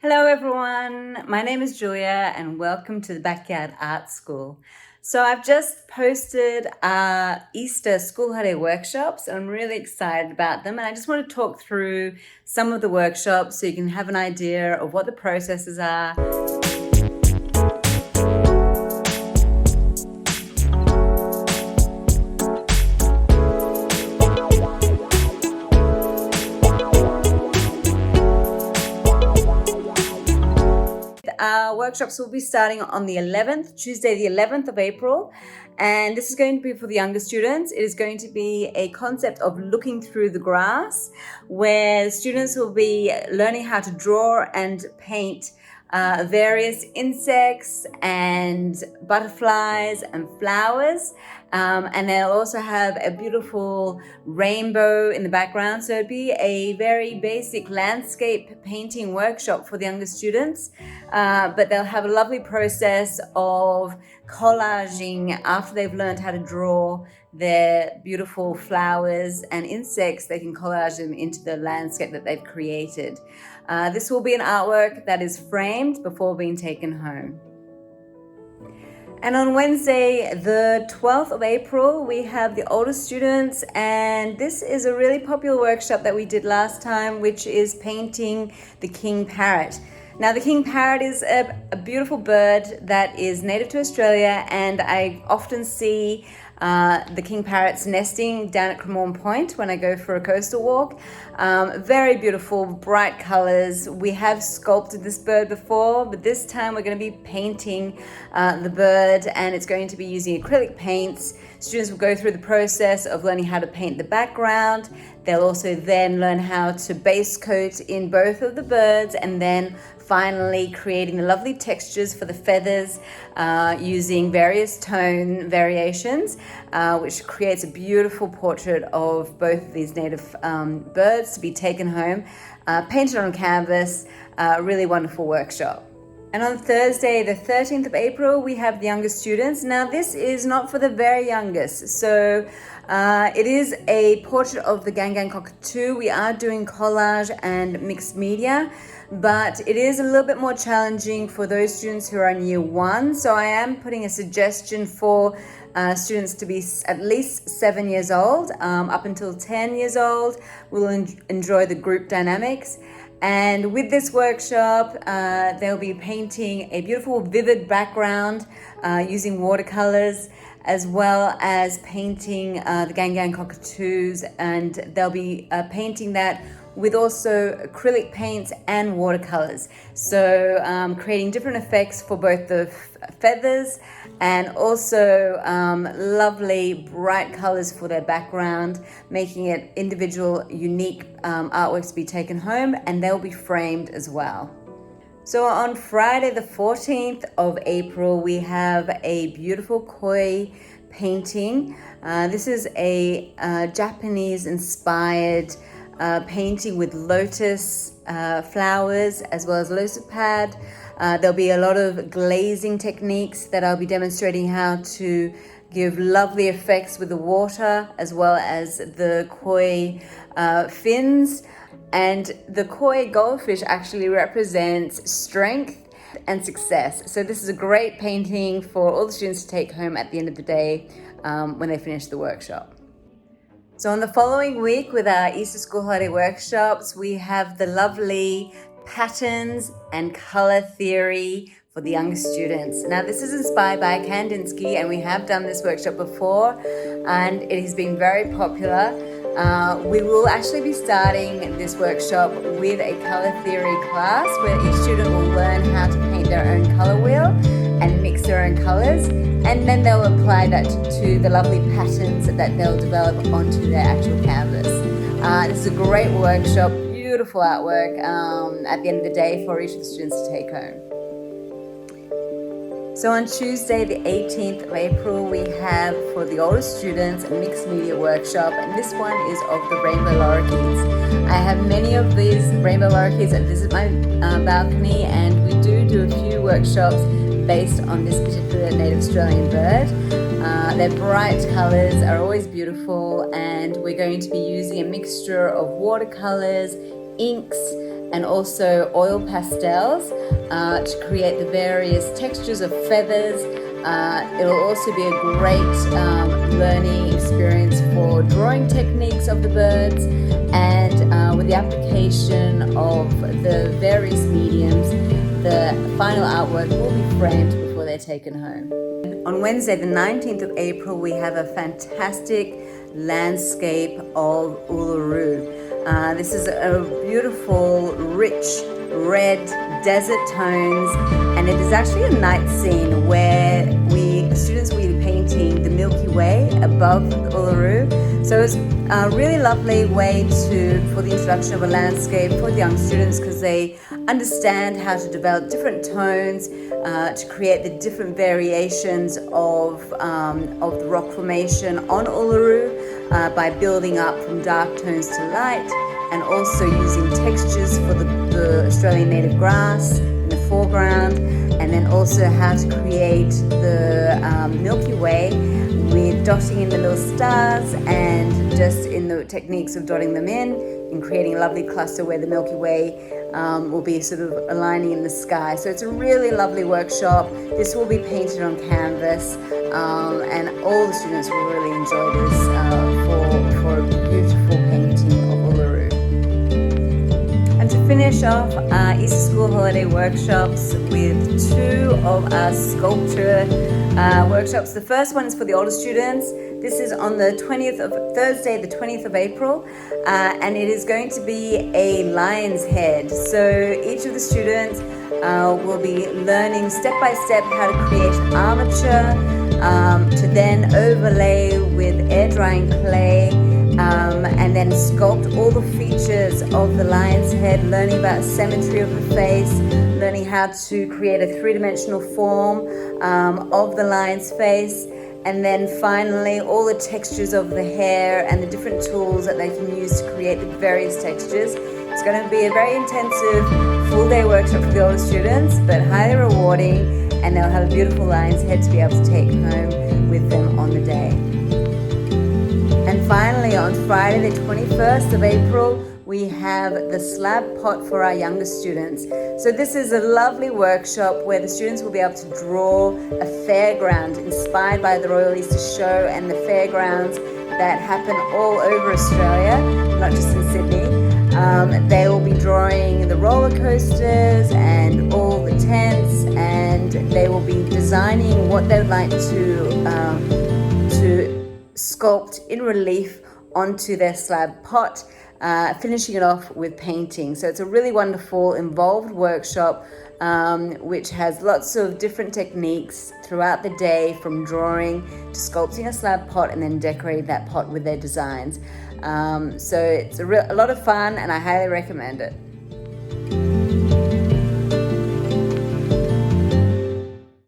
Hello everyone, my name is Julia and welcome to the Backyard Art School. So I've just posted our Easter school holiday workshops and I'm really excited about them, and I just want to talk through some of the workshops so you can have an idea of what the processes are. Our workshops will be starting on the 11th, Tuesday the 11th of April, and this is going to be for the younger students. It is going to be a concept of looking through the grass, where students will be learning how to draw and paint various insects and butterflies and flowers, and they'll also have a beautiful rainbow in the background. So it'd be a very basic landscape painting workshop for the younger students, but they'll have a lovely process of collaging after they've learned how to draw their beautiful flowers and insects. They can collage them into the landscape that they've created. This will be an artwork that is framed before being taken home. And on Wednesday, the 12th of April, we have the older students, and this is a really popular workshop that we did last time, which is painting the king parrot. Now, the king parrot is a beautiful bird that is native to Australia, and I often see the king parrots nesting down at Cremorne Point when I go for a coastal walk. Very beautiful, bright colors. We have sculpted this bird before, but this time we're going to be painting the bird, and it's going to be using acrylic paints. Students will go through the process of learning how to paint the background. They'll also then learn how to base coat in both of the birds, and then finally creating the lovely textures for the feathers using various tone variations, which creates a beautiful portrait of both of these native birds to be taken home, painted on canvas. Really wonderful workshop. And on Thursday, the 13th of April, we have the younger students. Now, this is not for the very youngest. So it is a portrait of the Gangan cockatoo. We are doing collage and mixed media, but it is a little bit more challenging for those students who are in year one. So I am putting a suggestion for students to be at least 7 years old. Up until 10 years old, we'll enjoy the group dynamics. And with this workshop, they'll be painting a beautiful, vivid background using watercolors, as well as painting the Gangan cockatoos, and they'll be painting that with also acrylic paints and watercolors. So creating different effects for both the feathers and also lovely bright colors for their background, making it individual, unique artworks to be taken home, and they'll be framed as well. So on Friday the 14th of April, we have a beautiful koi painting. This is a Japanese inspired painting with lotus flowers as well as lotus pad. There'll be a lot of glazing techniques that I'll be demonstrating how to give lovely effects with the water as well as the koi fins. And the koi goldfish actually represents strength and success. So this is a great painting for all the students to take home at the end of the day when they finish the workshop. So on the following week with our Easter School Holiday workshops, we have the lovely patterns and color theory for the younger students. Now, this is inspired by Kandinsky, and we have done this workshop before, and it has been very popular. We will actually be starting this workshop with a color theory class where each student will learn how to paint their own color wheel and mix their own colors, and then they'll apply that to the lovely patterns that they'll develop onto their actual canvas. This is a great workshop, beautiful artwork at the end of the day for each of the students to take home. So on Tuesday, the 18th of April, we have for the older students a mixed media workshop, and this one is of the rainbow lorikeets. I have many of these rainbow lorikeets that visit my balcony, and we do a few workshops based on this particular native Australian bird. Their bright colours are always beautiful, and we're going to be using a mixture of watercolours, inks and also oil pastels to create the various textures of feathers. It'll also be a great learning experience for drawing techniques of the birds, and with the application of the various mediums, the final artwork will be framed before they're taken home. On Wednesday, the 19th of April, we have a fantastic landscape of Uluru. This is a beautiful, rich, red desert tones, and it is actually a night scene where students will be painting the Milky Way above Uluru. So it's a really lovely way for the introduction of a landscape for the young students, because they understand how to develop different tones to create the different variations of the rock formation on Uluru by building up from dark tones to light, and also using textures for the Australian native grass in the foreground, and then also how to create the Milky Way with dotting in the little stars, and just in the techniques of dotting them in creating a lovely cluster where the Milky Way will be sort of aligning in the sky. So it's a really lovely workshop. This will be painted on canvas, and all the students will really enjoy this for a beautiful painting of Uluru. And to finish off our Easter School Holiday workshops with two of our sculpture workshops. The first one is for the older students. This is on the Thursday, the 20th of April, and it is going to be a lion's head. So each of the students will be learning step by step how to create armature, to then overlay with air drying clay, and then sculpt all the features of the lion's head, learning about symmetry of the face, learning how to create a three-dimensional form of the lion's face, and then finally all the textures of the hair and the different tools that they can use to create the various textures. It's going to be a very intensive full-day workshop for the older students, but highly rewarding, and they'll have a beautiful lion's head to be able to take home with them on the day. And finally, on Friday the 21st of April, we have the slab pot for our younger students. So this is a lovely workshop where the students will be able to draw a fairground inspired by the Royal Easter Show and the fairgrounds that happen all over Australia, not just in Sydney. They will be drawing the roller coasters and all the tents, and they will be designing what they would like to sculpt in relief onto their slab pot, finishing it off with painting. So it's a really wonderful, involved workshop, which has lots of different techniques throughout the day, from drawing to sculpting a slab pot and then decorating that pot with their designs. So it's a lot of fun, and I highly recommend it.